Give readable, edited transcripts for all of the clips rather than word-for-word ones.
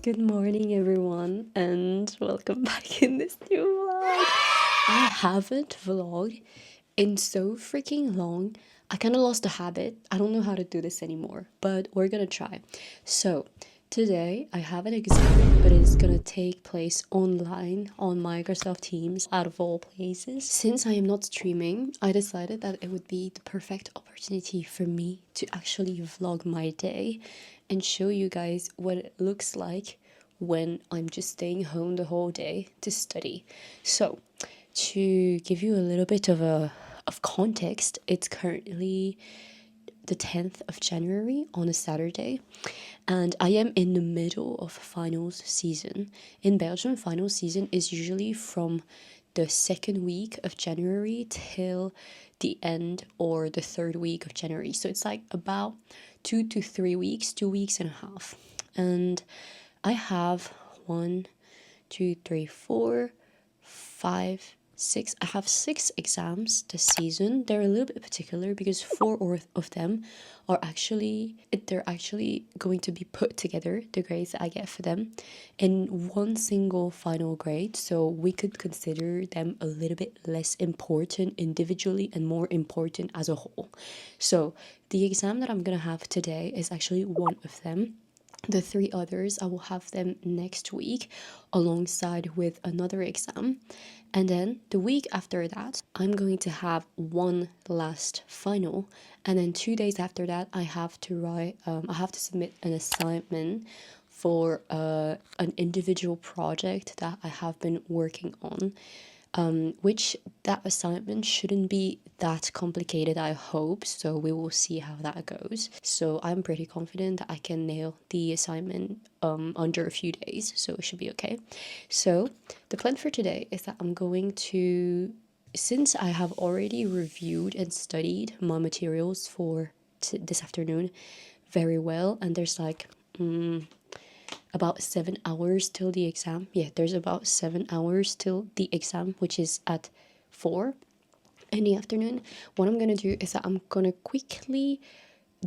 Good morning, everyone, and welcome back in this new vlog. I haven't vlogged in so freaking long. I kind of lost the habit. I don't know how to do this anymore, but we're gonna try. So, today I have an exam, but it's gonna take place online on Microsoft Teams, out of all places. Since I am not streaming, I decided that it would be the perfect opportunity for me to actually vlog my day and show you guys what it looks like when I'm just staying home the whole day to study. So, to give you a little bit of context, it's currently the 10th of January on a Saturday, and I am in the middle of finals season. In Belgium, final season is usually from the second week of January till the end or the third week of January. So it's like about 2 to 3 weeks, 2 weeks and a half. And I have 1, 2, 3, 4, 5, 6. I have 6 exams this season. They're a little bit particular because 4 of them are they're actually going to be put together, the grades that I get for them, in one single final grade. So we could consider them a little bit less important individually and more important as a whole. So the exam that I'm gonna have today is actually one of them. The 3 others, I will have them next week alongside with another exam. And then the week after that, I'm going to have one last final. And then 2 days after that, I have to submit an assignment for an individual project that I have been working on. Which that assignment shouldn't be that complicated, I hope. So we will see how that goes. So I'm pretty confident that I can nail the assignment under a few days. So it should be okay. So the plan for today is that I'm going to, since I have already reviewed and studied my materials for this afternoon very well, and there's like about 7 hours till the exam. Yeah, there's about 7 hours till the exam, which is at 4 in the afternoon. What I'm gonna do is that I'm gonna quickly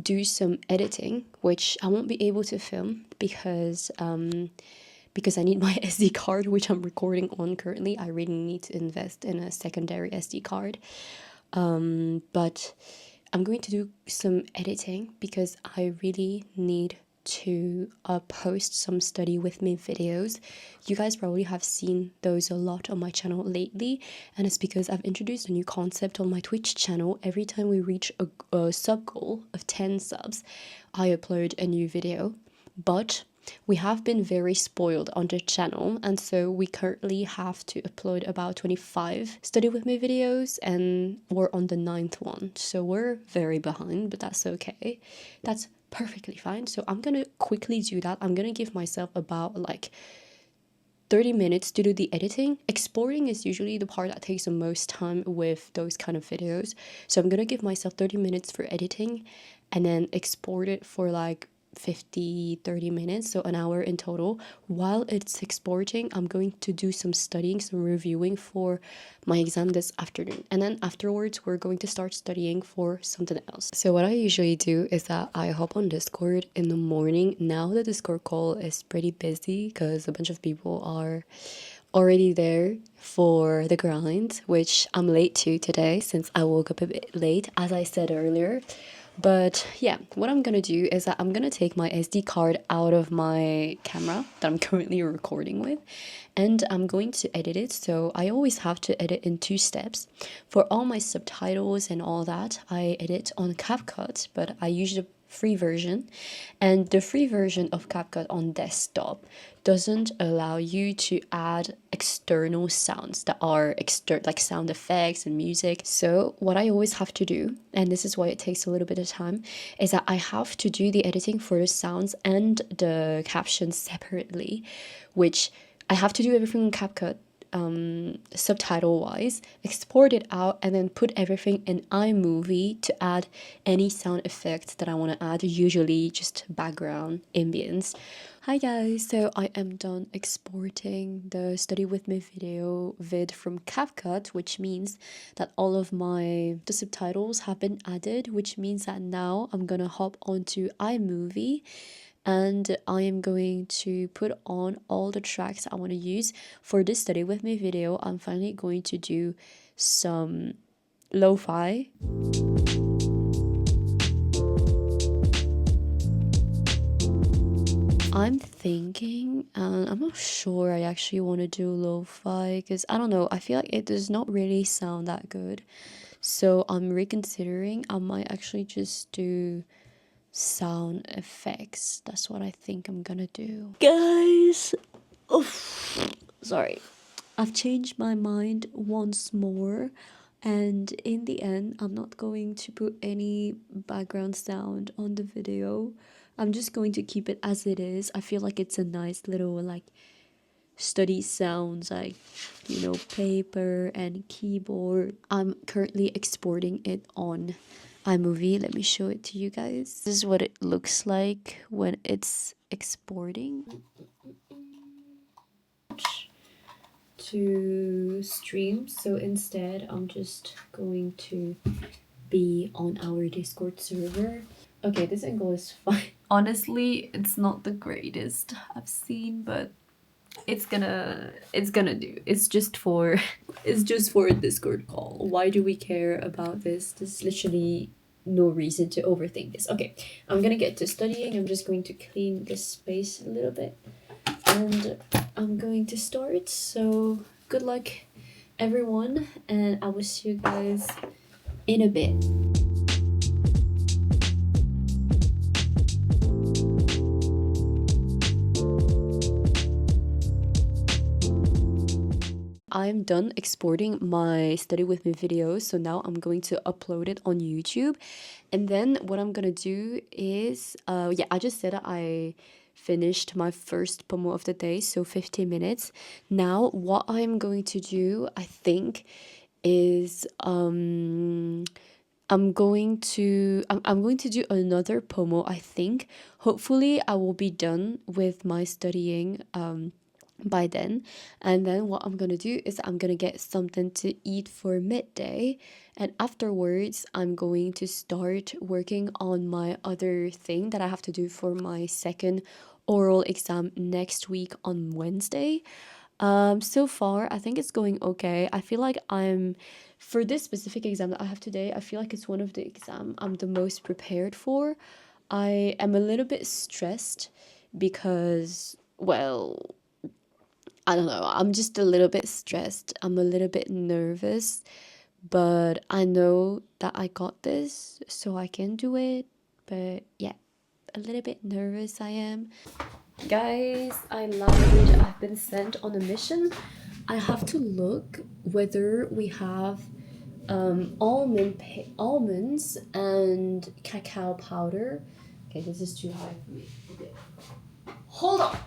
do some editing, which I won't be able to film because I need my SD card, which I'm recording on currently. I really need to invest in a secondary SD card. But I'm going to do some editing because I really need to post some study with me videos. You guys probably have seen those a lot on my channel lately, and it's because I've introduced a new concept on my Twitch channel. Every time we reach a sub goal of 10 subs, I upload a new video. But we have been very spoiled on the channel, and so we currently have to upload about 25 study with me videos, and we're on the 9th one, so we're very behind, but that's okay. That's perfectly fine. So I'm gonna quickly do that. I'm gonna give myself about like 30 minutes to do the editing. Exporting is usually the part that takes the most time with those kind of videos, so I'm gonna give myself 30 minutes for editing and then export it for like 30 minutes, so an hour in total. While it's exporting, I'm going to do some studying, some reviewing for my exam this afternoon, and then afterwards we're going to start studying for something else. So what I usually do is that I hop on Discord in the morning. Now the Discord call is pretty busy because a bunch of people are already there for the grind, which I'm late to today since I woke up a bit late, as I said earlier. But yeah, what I'm gonna do is that I'm gonna take my SD card out of my camera that I'm currently recording with, and I'm going to edit it. So I always have to edit in 2 steps. For all my subtitles and all that, I edit on CapCut, but I use the free version, and the free version of CapCut on desktop doesn't allow you to add external sounds that are like sound effects and music. So what I always have to do, and this is why it takes a little bit of time, is that I have to do the editing for the sounds and the captions separately, which I have to do everything in CapCut subtitle wise, export it out, and then put everything in iMovie to add any sound effects that I want to add, usually just background ambience. Hi guys, so I am done exporting the study with me video vid from CapCut, which means that all of the subtitles have been added, which means that now I'm gonna hop onto iMovie and I am going to put on all the tracks I want to use for this study with me video. I'm finally going to do some lo-fi. I'm thinking, and I'm not sure I actually want to do lo-fi because I don't know, I feel like it does not really sound that good. So I'm reconsidering. I might actually just do sound effects. That's what I think I'm gonna do. Guys, oof, sorry. I've changed my mind once more, and in the end, I'm not going to put any background sound on the video. I'm just going to keep it as it is. I feel like it's a nice little like study sounds, like, you know, paper and keyboard. I'm currently exporting it on iMovie. Let me show it to you guys. This is what it looks like when it's exporting to stream. So instead, I'm just going to be on our Discord server. Okay, this angle is fine. Honestly, it's not the greatest I've seen, but it's gonna do. It's just for a Discord call. Why do we care about this? There's literally no reason to overthink this. Okay, I'm gonna get to studying. I'm just going to clean this space a little bit, and I'm going to start. So good luck, everyone, and I will see you guys in a bit. I'm done exporting my study with me videos, so now I'm going to upload it on YouTube. And then what I'm gonna do is, yeah, I just said that I finished my first pomo of the day, so 15 minutes. Now what I'm going to do, I think, is I'm going to do another pomo, I think. Hopefully I will be done with my studying by then, and then what I'm gonna do is I'm gonna get something to eat for midday, and afterwards I'm going to start working on my other thing that I have to do for my second oral exam next week on Wednesday. So far I think it's going okay. I feel like I'm, for this specific exam that I have today, I feel like it's one of the exam I'm the most prepared for. I am a little bit stressed because, well, I don't know, I'm just a little bit stressed. I'm a little bit nervous, but I know that I got this, so I can do it. But yeah, a little bit nervous I am. Guys, I lied. I've been sent on a mission. I have to look whether we have almonds and cacao powder. Okay, this is too high for me. Okay. Hold on.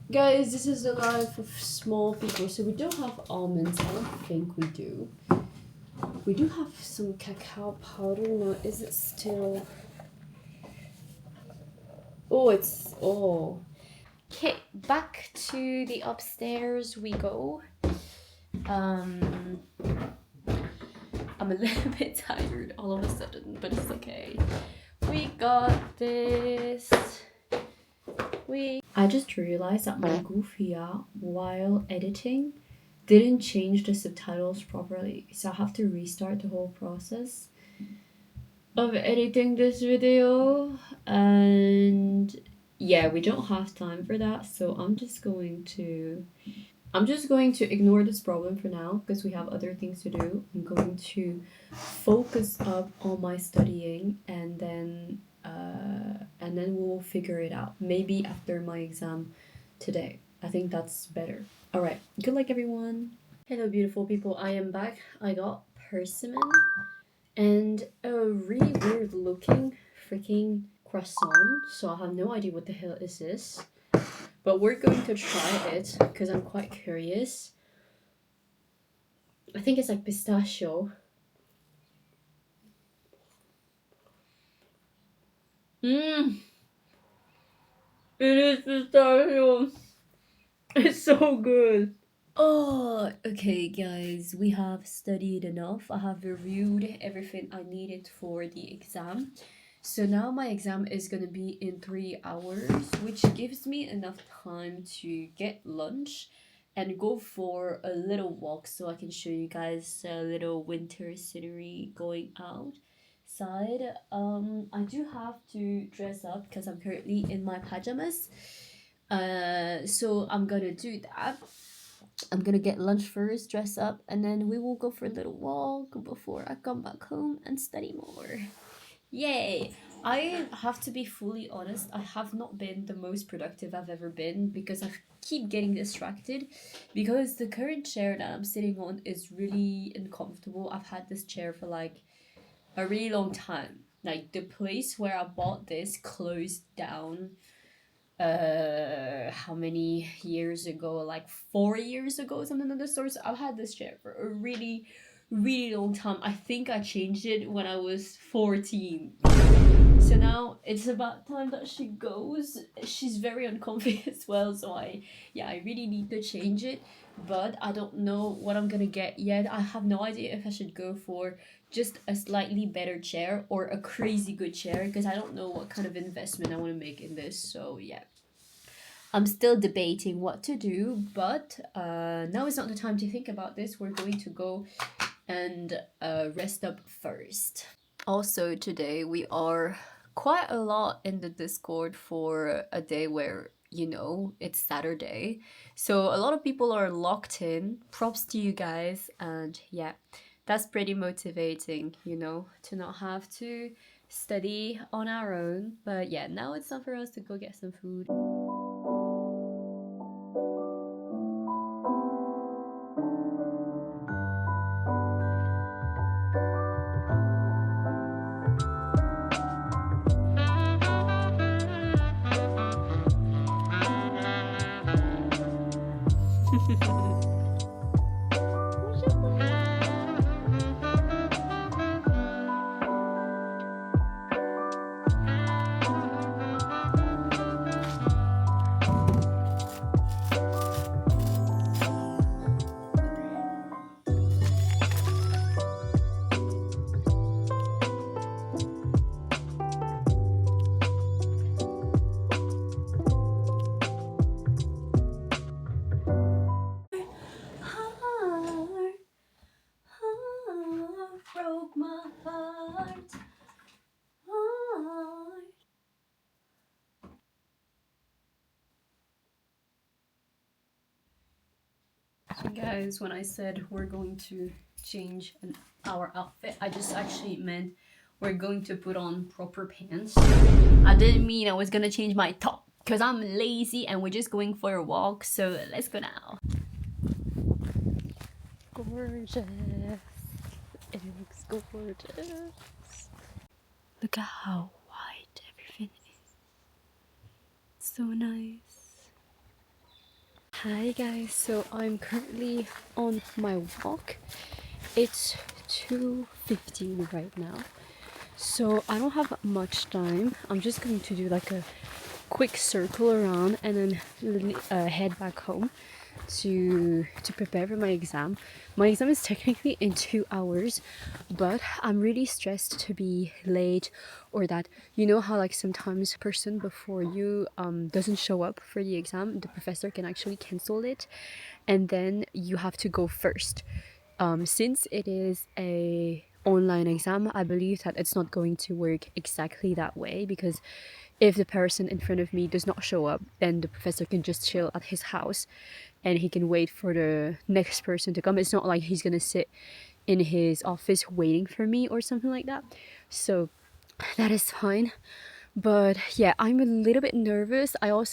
Guys, this is the life of small people. So we don't have almonds. I don't think we do. We do have some cacao powder. Now, is it still... Oh, it's... Oh. Okay, back to the upstairs we go. I'm a little bit tired all of a sudden, but it's okay. We got this. I just realized that my Goofia, while editing, didn't change the subtitles properly, so I have to restart the whole process of editing this video, and yeah, we don't have time for that, so I'm just going to ignore this problem for now because we have other things to do. I'm going to focus up on my studying, and then we'll figure it out. Maybe after my exam today. I think that's better. All right. Good luck, everyone. Hello, beautiful people. I am back. I got persimmon and a really weird looking freaking croissant. So I have no idea what the hell is this. But we're going to try it because I'm quite curious. I think it's like pistachio. Mmm. It is pistachio. It's so good. Oh, okay, guys. We have studied enough. I have reviewed everything I needed for the exam. So now my exam is gonna be in 3 hours, which gives me enough time to get lunch and go for a little walk so I can show you guys a little winter scenery going outside. I do have to dress up because I'm currently in my pajamas. So I'm gonna do that. I'm gonna get lunch first, dress up, and then we will go for a little walk before I come back home and study more. Yay! I have to be fully honest, I have not been the most productive I've ever been because I keep getting distracted because the current chair that I'm sitting on is really uncomfortable. I've had this chair for like a really long time. Like the place where I bought this closed down how many years ago, like 4 years ago, something of the sort. So I've had this chair for a really long time. I think I changed it when I was 14. So now it's about time that she goes. She's very uncomfy as well, so I really need to change it, but I don't know what I'm gonna get yet. I have no idea if I should go for just a slightly better chair or a crazy good chair because I don't know what kind of investment I want to make in this. So yeah, I'm still debating what to do, but now is not the time to think about this. We're going to go and rest up first. Also, today we are quite a lot in the Discord for a day where, you know, it's Saturday. So a lot of people are locked in. Props to you guys. And yeah, that's pretty motivating, you know, to not have to study on our own. But yeah, now it's time for us to go get some food. Broke my heart. So guys, when I said we're going to change our outfit, I just actually meant we're going to put on proper pants. I didn't mean I was gonna change my top because I'm lazy and we're just going for a walk. So let's go now. Gorgeous. It looks gorgeous. Look at how white everything is. So nice. Hi guys, so I'm currently on my walk. It's 2:15 right now, so I don't have much time. I'm just going to do like a quick circle around and then head back home to prepare for my exam. My exam is technically in 2 hours, but I'm really stressed to be late, or that, you know how like sometimes the person before you doesn't show up for the exam, the professor can actually cancel it and then you have to go first. Since it is a online exam, I believe that it's not going to work exactly that way, because if the person in front of me does not show up, then the professor can just chill at his house and he can wait for the next person to come. It's not like he's gonna sit in his office waiting for me or something like that. So that is fine. But yeah, I'm a little bit nervous. I'm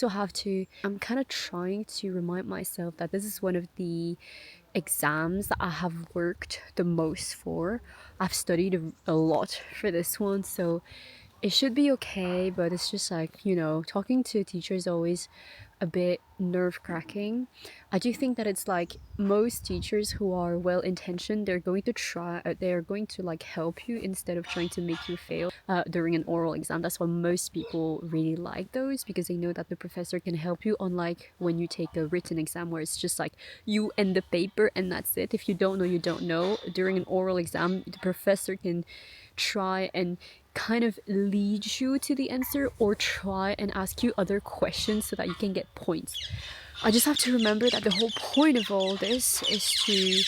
kind of trying to remind myself that this is one of the exams that I have worked the most for. I've studied a lot for this one, so it should be okay. But it's just like, you know, talking to a teacher is always a bit nerve-wracking. I do think that it's like most teachers who are well-intentioned, they're going to like help you instead of trying to make you fail during an oral exam. That's why most people really like those, because they know that the professor can help you, unlike when you take a written exam where it's just like you and the paper and that's it. If you don't know, you don't know. During an oral exam, the professor can try and kind of lead you to the answer or try and ask you other questions so that you can get points. I just have to remember that the whole point of all this is to...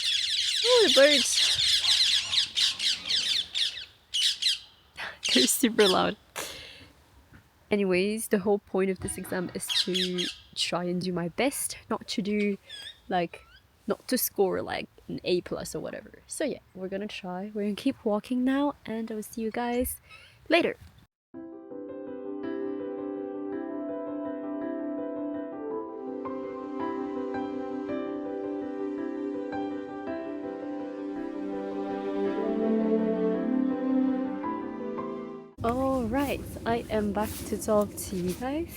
Oh, the birds! They're super loud. Anyways, the whole point of this exam is to try and do my best, not to do like, not to score like an A+ or whatever. So yeah, we're gonna try. We're gonna keep walking now, and I will see you guys later. Alright, I am back to talk to you guys,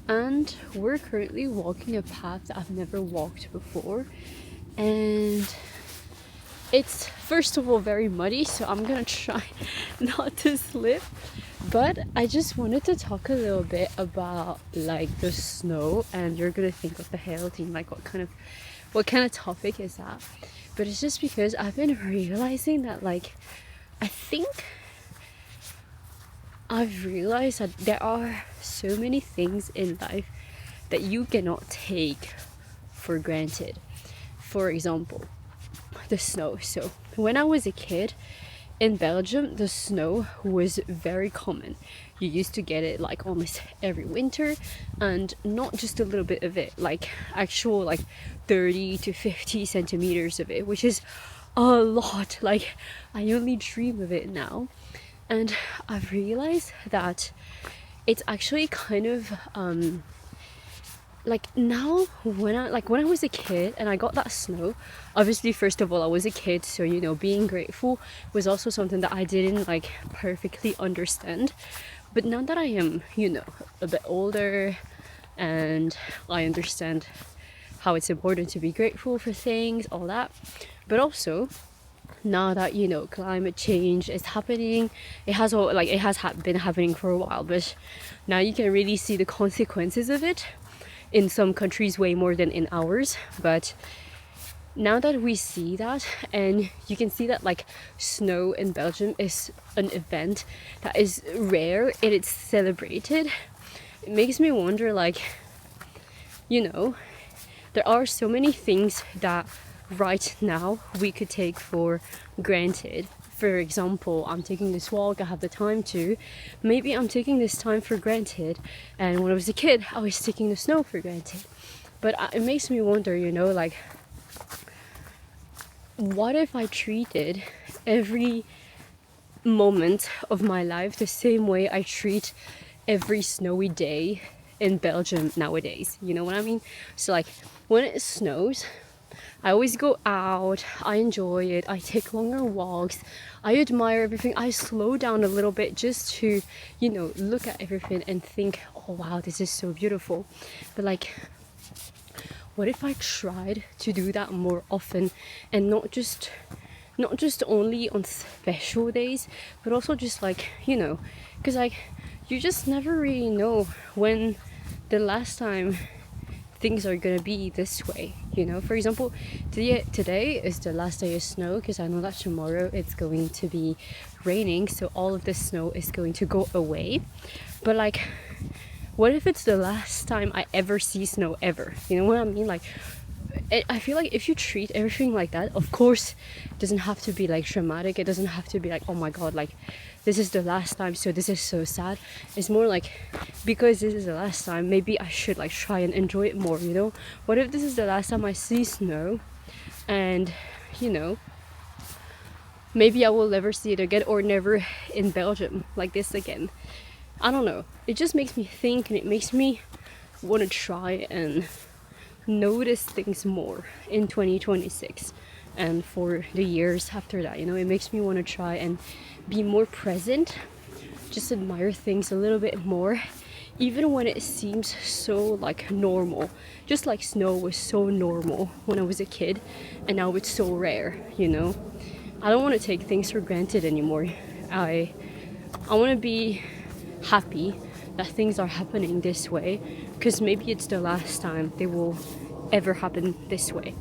and we're currently walking a path that I've never walked before, and it's first of all very muddy, so I'm gonna try not to slip. But I just wanted to talk a little bit about like the snow, and you're gonna think, what the hell, Dean, like what kind of topic is that? But it's just because I've been realizing that, like, I think I've realized that there are so many things in life that you cannot take for granted. For example, the snow. So when I was a kid in Belgium, the snow was very common. You used to get it like almost every winter, and not just a little bit of it, like actual like 30 to 50 centimeters of it, which is a lot. Like, I only dream of it now. And I've realized that it's actually kind of like now when I was a kid and I got that snow, obviously first of all I was a kid, so you know, being grateful was also something that I didn't like perfectly understand. But now that I am, you know, a bit older and I understand how it's important to be grateful for things, all that, but also now that, you know, climate change is happening, it has been happening for a while, but now you can really see the consequences of it in some countries way more than in ours. But now that we see that, and you can see that like snow in Belgium is an event that is rare and it's celebrated, it makes me wonder, like, you know, there are so many things that right now we could take for granted. For example, I'm taking this walk, I have the time to. Maybe I'm taking this time for granted, and when I was a kid I was taking the snow for granted. But it makes me wonder, you know, like, what if I treated every moment of my life the same way I treat every snowy day in Belgium nowadays? You know what I mean? So like, when it snows, I always go out, I enjoy it, I take longer walks, I admire everything, I slow down a little bit just to, you know, look at everything and think, oh wow, this is so beautiful. But like, what if I tried to do that more often, and not just only on special days, but also just like, you know, because like, you just never really know when the last time things are gonna be this way, you know. For example, today is the last day of snow, because I know that tomorrow it's going to be raining, so all of the snow is going to go away. But like, what if it's the last time I ever see snow ever? You know what I mean? Like, I feel like if you treat everything like that, of course it doesn't have to be like dramatic, it doesn't have to be like, oh my god, like this is the last time, so this is so sad. It's more like, because this is the last time, maybe I should like try and enjoy it more, you know. What if this is the last time I see snow, and you know, maybe I will never see it again, or never in Belgium like this again. I don't know, it just makes me think, and it makes me want to try and notice things more in 2026 and for the years after that, you know. It makes me want to try and be more present, just admire things a little bit more, even when it seems so like normal. Just like snow was so normal when I was a kid, and now it's so rare, you know. I don't want to take things for granted anymore. I want to be happy that things are happening this way, because maybe it's the last time they will ever happen this way.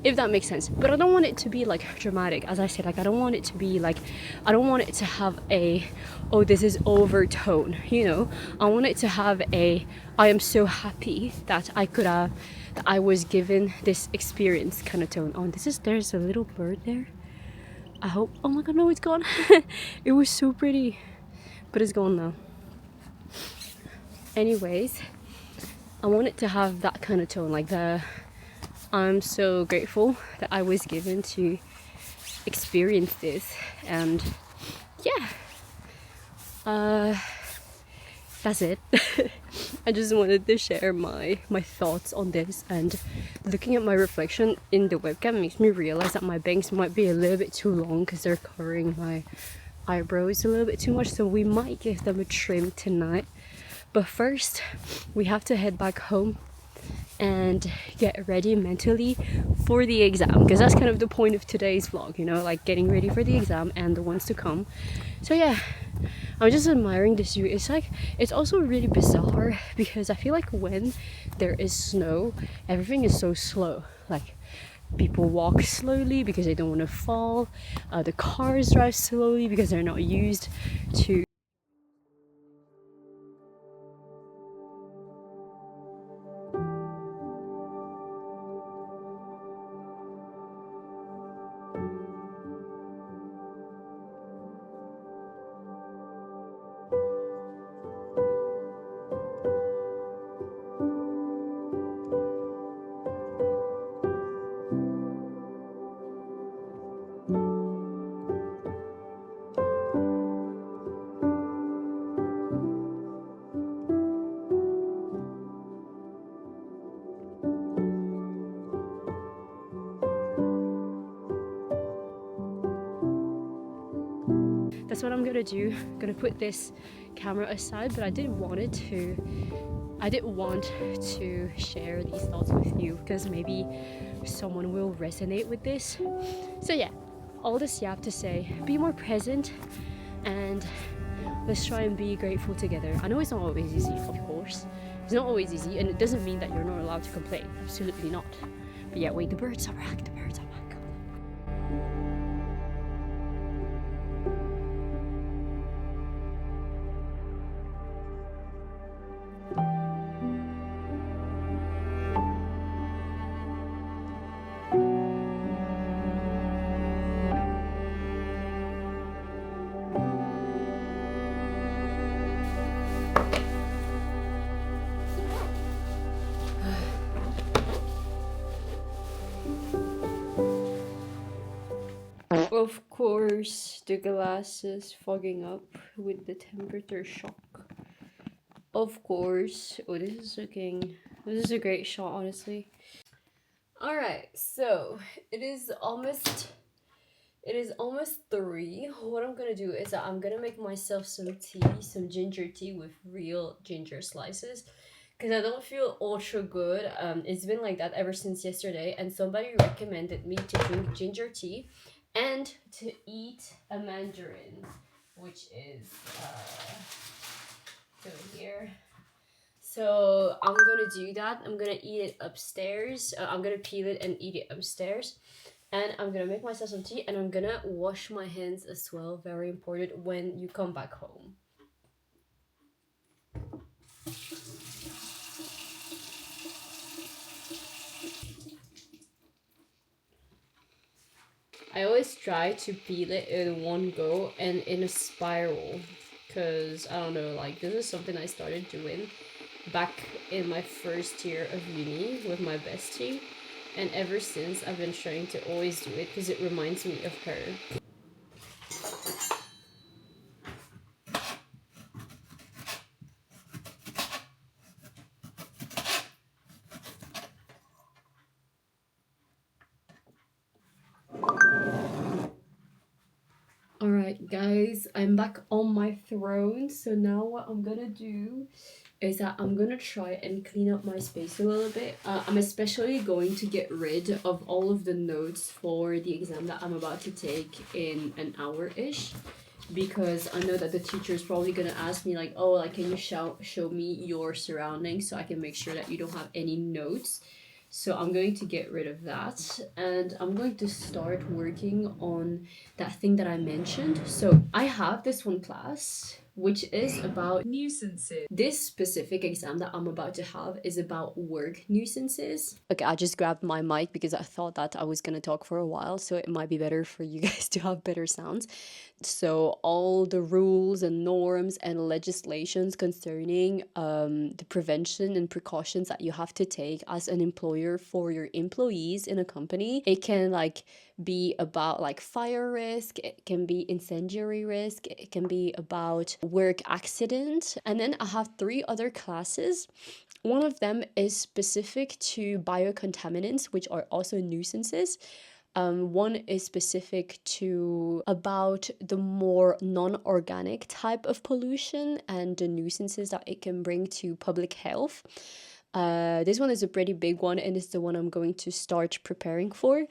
if that makes sense. But I don't want it to be like dramatic, as I said. Like I don't want it to be like, I don't want it to have a, oh this is overtone, you know. I want it to have a, I am so happy that I could have, that I was given this experience kind of tone. Oh, there's a little bird there. I hope, oh my god, no, it's gone. It was so pretty, but it's gone now. Anyways, I want it to have that kind of tone, like the, I'm so grateful that I was given to experience this. And yeah, that's it. I just wanted to share my thoughts on this, and looking at my reflection in the webcam makes me realize that my bangs might be a little bit too long because they're covering my eyebrows a little bit too much, so we might give them a trim tonight. But first we have to head back home and get ready mentally for the exam, because that's kind of the point of today's vlog, you know, like getting ready for the exam and the ones to come. So yeah, I'm just admiring this view. It's like, it's also really bizarre because I feel like when there is snow, everything is so slow. Like people walk slowly because they don't want to fall, the cars drive slowly because they're not used to. That's what I'm gonna do. I'm gonna put this camera aside, but I did want to share these thoughts with you because maybe someone will resonate with this. So yeah, all this you have to say, be more present and let's try and be grateful together. I know it's not always easy, of course. It's not always easy, and it doesn't mean that you're not allowed to complain. Absolutely not. But yeah, wait, the birds are back. The birds are back. Of course, the glass is fogging up with the temperature shock. Of course. Oh, this is a great shot, honestly. Alright, so it is almost 3. What I'm gonna do is that I'm gonna make myself some tea, some ginger tea with real ginger slices, because I don't feel ultra good. It's been like that ever since yesterday, and somebody recommended me to drink ginger tea and to eat a mandarin, which is over here. So I'm gonna do that. I'm gonna eat it upstairs. I'm gonna peel it and eat it upstairs. And I'm gonna make myself some tea, and I'm gonna wash my hands as well. Very important when you come back home. I always try to peel it in one go and in a spiral, because I don't know, like this is something I started doing back in my first year of uni with my bestie, and ever since I've been trying to always do it because it reminds me of her. Alright guys, I'm back on my throne. So now what I'm gonna do is that I'm gonna try and clean up my space a little bit. I'm especially going to get rid of all of the notes for the exam that I'm about to take in an hour-ish, because I know that the teacher is probably gonna ask me like, oh, like can you show me your surroundings so I can make sure that you don't have any notes. So I'm going to get rid of that and I'm going to start working on that thing that I mentioned. So I have this one class which is about nuisances. This specific exam that I'm about to have is about work nuisances. Okay, I just grabbed my mic because I thought that I was gonna talk for a while, so it might be better for you guys to have better sounds. So all the rules and norms and legislations concerning the prevention and precautions that you have to take as an employer for your employees in a company. It can like be about like fire risk, it can be incendiary risk, it can be about work accident. And then I have 3 other classes. One of them is specific to biocontaminants, which are also nuisances. One is specific to about the more non-organic type of pollution and the nuisances that it can bring to public health. This one is a pretty big one and it's the one I'm going to start preparing for.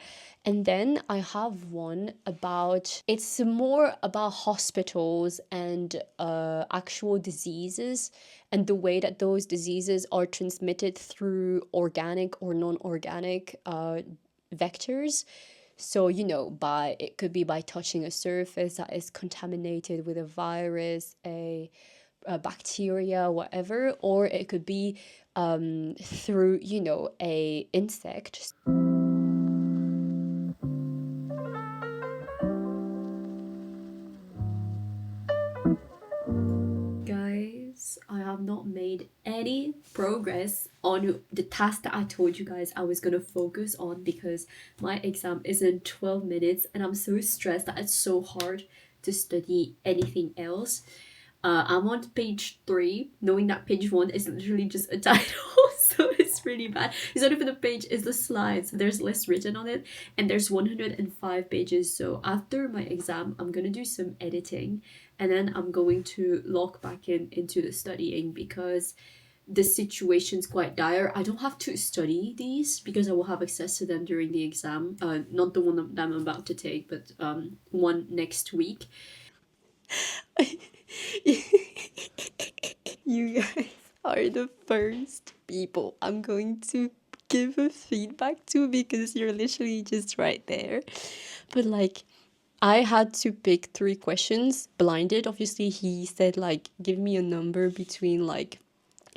And then I have one about, it's more about hospitals and actual diseases and the way that those diseases are transmitted through organic or non-organic vectors. So, you know, by it could be by touching a surface that is contaminated with a virus, a bacteria, whatever, or it could be through, you know, a insect. Guys, I have not made any progress on the task that I told you guys I was gonna focus on because my exam is in 12 minutes and I'm so stressed that it's so hard to study anything else. I'm on page 3, knowing that page 1 is literally just a title, so it's really bad. It's not even a page, it's the slides. There's less written on it, and there's 105 pages. So after my exam, I'm gonna do some editing, and then I'm going to lock back into the studying because the situation's quite dire. I don't have to study these because I will have access to them during the exam. Not the one that I'm about to take, but one next week. You guys are the first people I'm going to give a feedback to because you're literally just right there. But like, I had to pick 3 questions blinded. Obviously, he said like, give me a number between like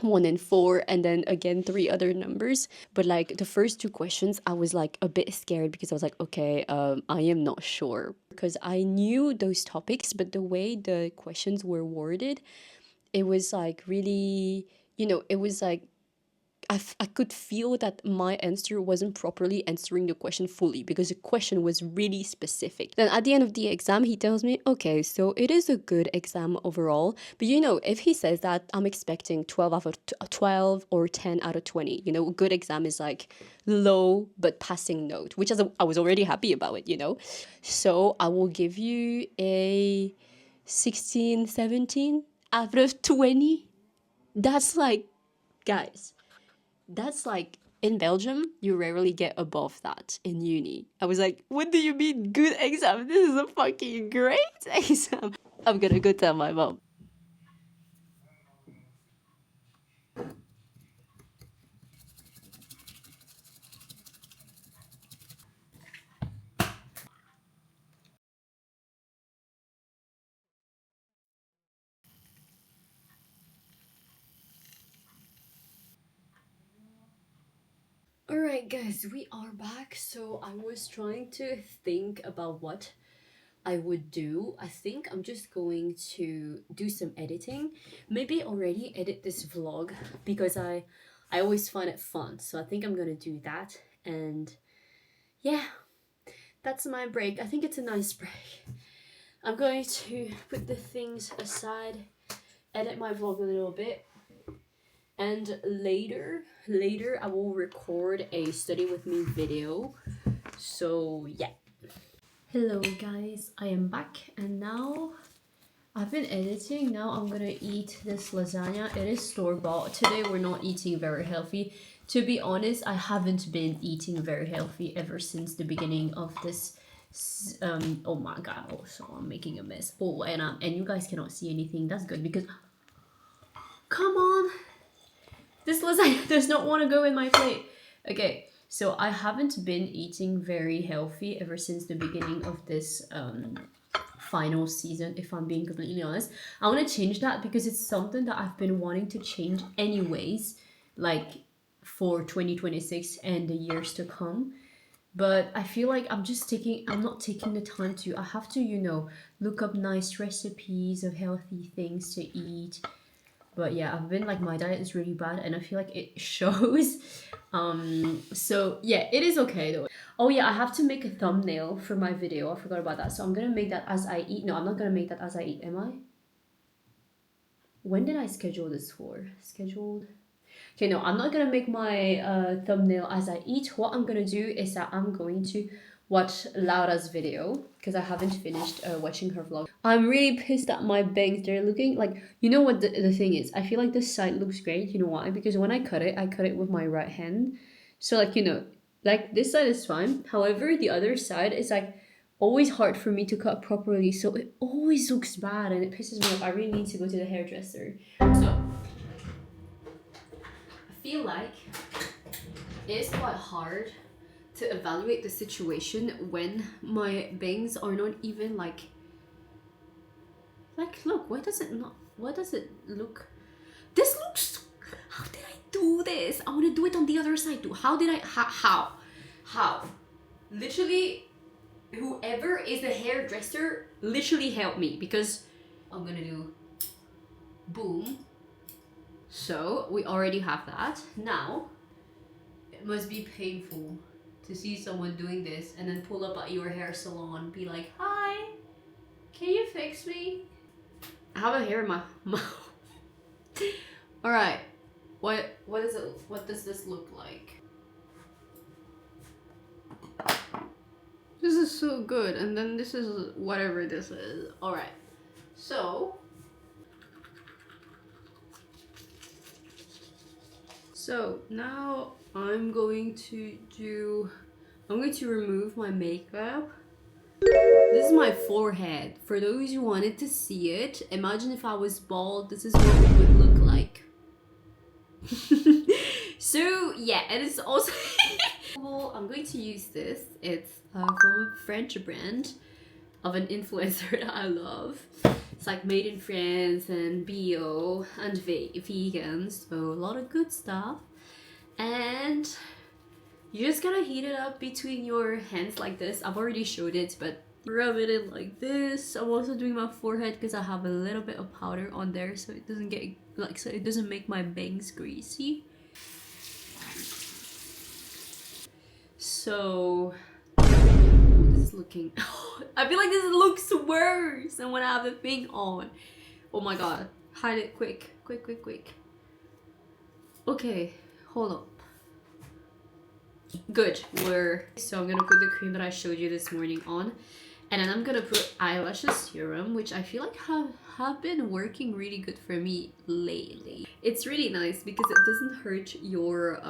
1 and 4 and then again 3 other numbers, but like the first 2 questions I was like a bit scared because I was like, okay, I am not sure, because I knew those topics but the way the questions were worded, it was like really, you know, it was like I could feel that my answer wasn't properly answering the question fully because the question was really specific. Then at the end of the exam, he tells me, okay, so it is a good exam overall. But you know, if he says that, I'm expecting 12 out of 12 or 10 out of 20. You know, a good exam is like low but passing note, which is I was already happy about it, you know. So I will give you a 16, 17 out of 20. That's like, guys, that's like, in Belgium, you rarely get above that in uni. I was like, what do you mean good exam? This is a fucking great exam. I'm gonna go tell my mom. Alright guys, we are back. So I was trying to think about what I would do. I think I'm just going to do some editing. Maybe already edit this vlog because I always find it fun. So I think I'm gonna do that. And yeah, that's my break. I think it's a nice break. I'm going to put the things aside, edit my vlog a little bit, and later I will record a study with me video. So yeah. Hello guys, I am back and now I've been editing. Now I'm gonna eat this lasagna. It is store-bought. Today we're not eating very healthy. To be honest, I haven't been eating very healthy ever since the beginning of this. Oh my god, also I'm making a mess. Oh, and you guys cannot see anything. That's good because, come on, this lasagna does not want to go in my plate. Okay, So I haven't been eating very healthy ever since the beginning of this final season, if I'm being completely honest. I want to change that because it's something that I've been wanting to change anyways, like for 2026 and the years to come. But I feel like I'm not taking the time to. I have to, look up nice recipes of healthy things to eat. But yeah, I've been like, my diet is really bad and I feel like it shows. So yeah, it is okay though. Oh yeah, I have to make a thumbnail for my video. I forgot about that. So I'm gonna make that as I eat. No, I'm not gonna make that as I eat, am I? When did I schedule this for? Scheduled. Okay, no, I'm not gonna make my thumbnail as I eat. What I'm gonna do is that I'm going to watch Laura's video because I haven't finished watching her vlog. I'm really pissed at my bangs. They're looking like, you know what the thing is? I feel like this side looks great. You know why? Because when I cut it with my right hand. So like, like this side is fine. However, the other side is like always hard for me to cut properly. So it always looks bad and it pisses me off. I really need to go to the hairdresser. So I feel like it is quite hard to evaluate the situation when my bangs are not even like look, why does it look, this looks, how did I do this? I want to do it on the other side too. How did I, how literally, whoever is the hairdresser literally help me, because I'm gonna do boom. So we already have that. Now it must be painful to see someone doing this and then pull up at your hair salon, be like, hi, can you fix me? I have a hair in my mouth. All right, what does this look like? This is so good, and then this is whatever this is. All right, so now I'm going to remove my makeup. This is my forehead. For those who wanted to see it, imagine if I was bald, this is what it would look like. So yeah, and it's also I'm going to use this. It's from a French brand of an influencer that I love. It's like made in France and bio and vegan, so a lot of good stuff. And you just gotta heat it up between your hands like this. I've already showed it, but rub it in like this. I'm also doing my forehead because I have a little bit of powder on there, so it doesn't get like, so it doesn't make my bangs greasy. So this is looking I feel like this looks worse than when I have the thing on. Oh my god, hide it quick. Okay, hold up. Good, so I'm gonna put the cream that I showed you this morning on, and then I'm gonna put eyelashes serum, which I feel like have been working really good for me lately. It's really nice because it doesn't hurt your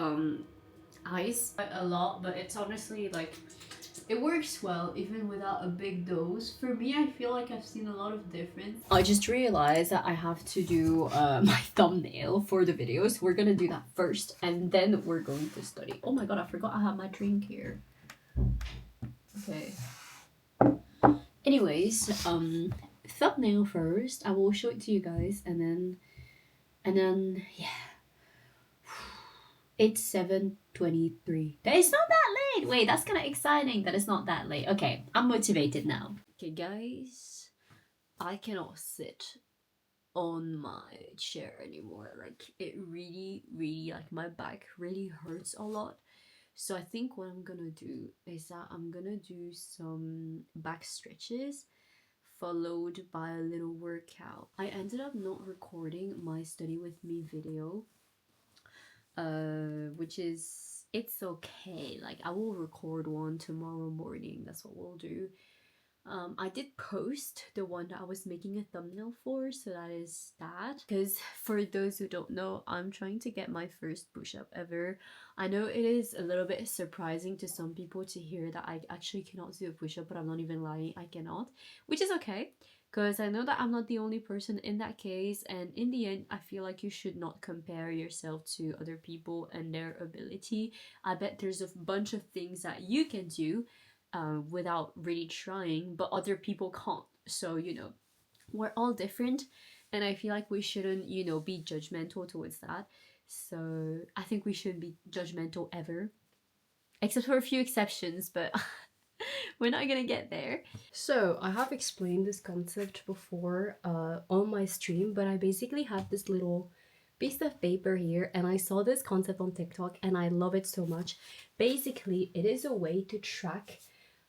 eyes quite a lot, but it's honestly like, it works well even without a big dose. For me, I feel like I've seen a lot of difference. I just realized that I have to do my thumbnail for the video, so we're gonna do that first and then we're going to study. Oh my god, I forgot I have my drink here. Okay. Anyways, thumbnail first. I will show it to you guys and then yeah. It's 7:23. It's not that late. Wait, that's kind of exciting that it's not that late. Okay, I'm motivated now. Okay, guys, I cannot sit on my chair anymore. Like, it really, like, my back really hurts a lot. So I think what I'm gonna do is that I'm gonna do some back stretches followed by a little workout. I ended up not recording my study with me video, which is, it's okay. Like, I will record one tomorrow morning. That's what we'll do. I did post the one that I was making a thumbnail for, so that is that. Because for those who don't know, I'm trying to get my first push-up ever. I know it is a little bit surprising to some people to hear that I actually cannot do a push-up, but I'm not even lying, I cannot. Which is okay, because I know that I'm not the only person in that case, and in the end I feel like you should not compare yourself to other people and their ability. I bet there's a bunch of things that you can do without really trying, but other people can't. So, you know, we're all different, and I feel like we shouldn't, you know, be judgmental towards that. So I think we shouldn't be judgmental ever, except for a few exceptions, but we're not gonna get there. So I have explained this concept before on my stream, but I basically have this little piece of paper here, and I saw this concept on TikTok and I love it so much. Basically, it is a way to track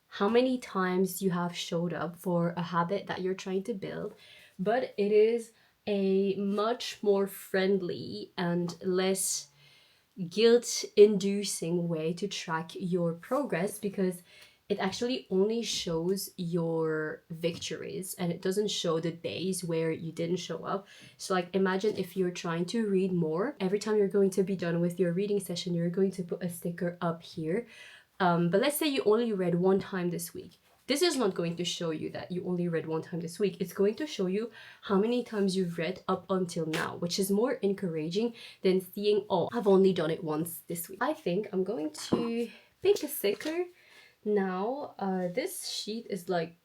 how many times you have showed up for a habit that you're trying to build, but it is a much more friendly and less guilt-inducing way to track your progress, because it actually only shows your victories and it doesn't show the days where you didn't show up. So like, imagine if you're trying to read more, every time you're going to be done with your reading session, you're going to put a sticker up here. But let's say you only read one time this week. This is not going to show you that you only read one time this week. It's going to show you how many times you've read up until now, which is more encouraging than seeing, oh, I've only done it once this week. I think I'm going to pick a sticker now. This sheet is like,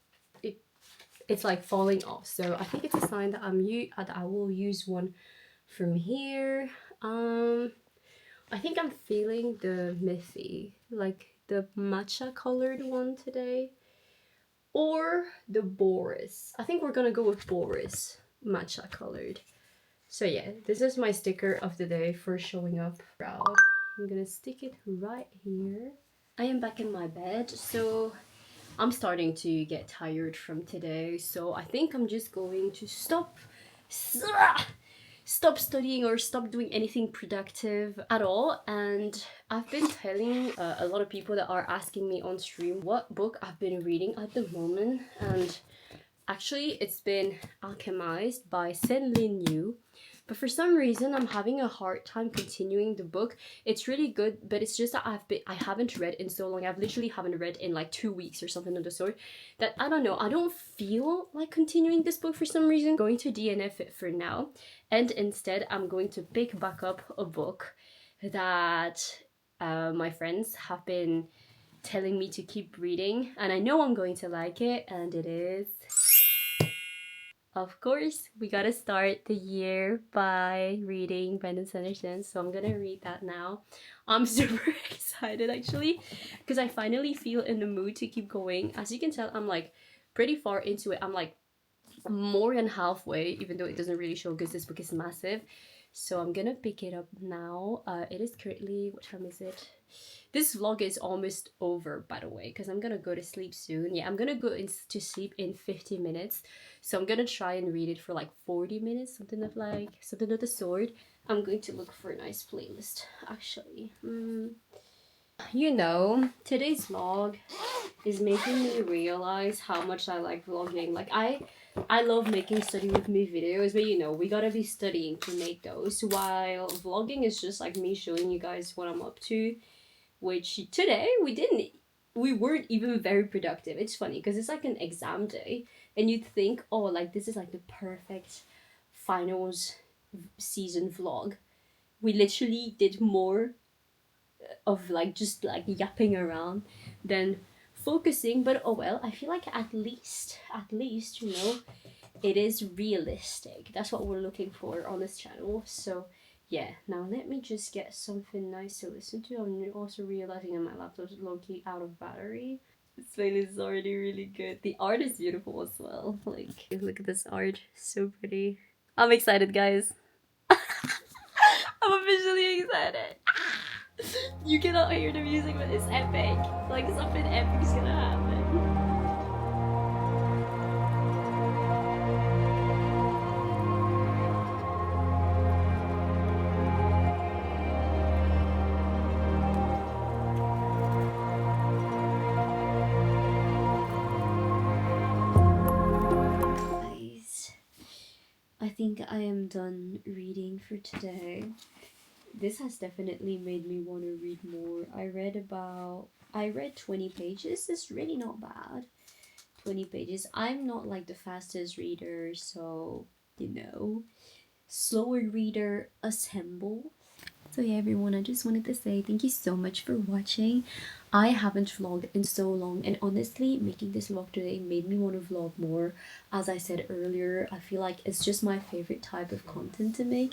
it's like falling off. So I think it's a sign that I will use one from here. I think I'm feeling the Miffy, like the matcha colored one today, or the Boris. I think we're gonna go with Boris, matcha colored. So yeah, this is my sticker of the day for showing up proud. I'm gonna stick it right here. I am back in my bed, so I'm starting to get tired from today, so I think I'm just going to stop studying or stop doing anything productive at all. And I've been telling a lot of people that are asking me on stream what book I've been reading at the moment, and actually it's been Alchemized by Sen-Lin Yu. But for some reason I'm having a hard time continuing the book. It's really good, but it's just that I haven't read in so long. I've literally haven't read in like 2 weeks or something of the sort, that I don't know, I don't feel like continuing this book for some reason. I'm going to DNF it for now, and instead I'm going to pick back up a book that my friends have been telling me to keep reading, and I know I'm going to like it, and it is, of course, we gotta start the year by reading Brandon Sanderson, so I'm gonna read that now. I'm super excited actually, because I finally feel in the mood to keep going. As you can tell, I'm like pretty far into it. I'm like more than halfway, even though it doesn't really show because this book is massive. So I'm gonna pick it up now. It is currently, what time is it? This vlog is almost over, by the way, because I'm gonna go to sleep soon. Yeah, I'm gonna go to sleep in 50 minutes. So I'm gonna try and read it for like 40 minutes, something of the sort. I'm going to look for a nice playlist, actually. You know, today's vlog is making me realize how much I like vlogging. Like, I love making study with me videos, but you know, we gotta be studying to make those, while vlogging is just like me showing you guys what I'm up to, which today we weren't even very productive. It's funny because it's like an exam day, and you'd think, oh, like this is like the perfect finals season vlog. We literally did more of like just like yapping around than focusing, but oh well, I feel like at least, you know, it is realistic. That's what we're looking for on this channel. So yeah, now let me just get something nice to listen to. I'm also realizing that my laptop's low-key out of battery. This playlist is already really good. The art is beautiful as well. Like, look at this art, so pretty. I'm excited, guys. I'm officially excited. You cannot hear the music, but it's epic. Like, something epic is gonna happen. Guys, I think I am done reading for today. This has definitely made me want to read more. I read 20 pages. It's really not bad. 20 pages. I'm not like the fastest reader, so you know, slower reader assemble. So yeah, everyone, I just wanted to say thank you so much for watching. I haven't vlogged in so long, and honestly, making this vlog today made me want to vlog more. As I said earlier, I feel like it's just my favorite type of content to make.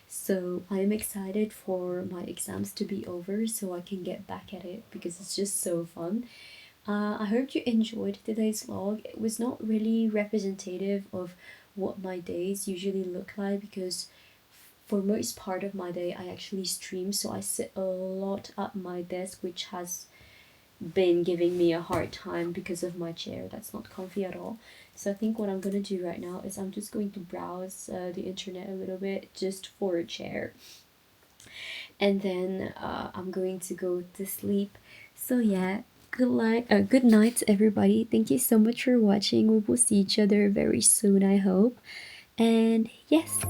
So I am excited for my exams to be over so I can get back at it because it's just so fun. I hope you enjoyed today's vlog. It was not really representative of what my days usually look like because for most part of my day I actually stream, so I sit a lot at my desk, which has been giving me a hard time because of my chair that's not comfy at all. So I think what I'm gonna do right now is I'm just going to browse the internet a little bit just for a chair, and then I'm going to go to sleep. So yeah, good night, everybody. Thank you so much for watching. We will see each other very soon, I hope. And yes,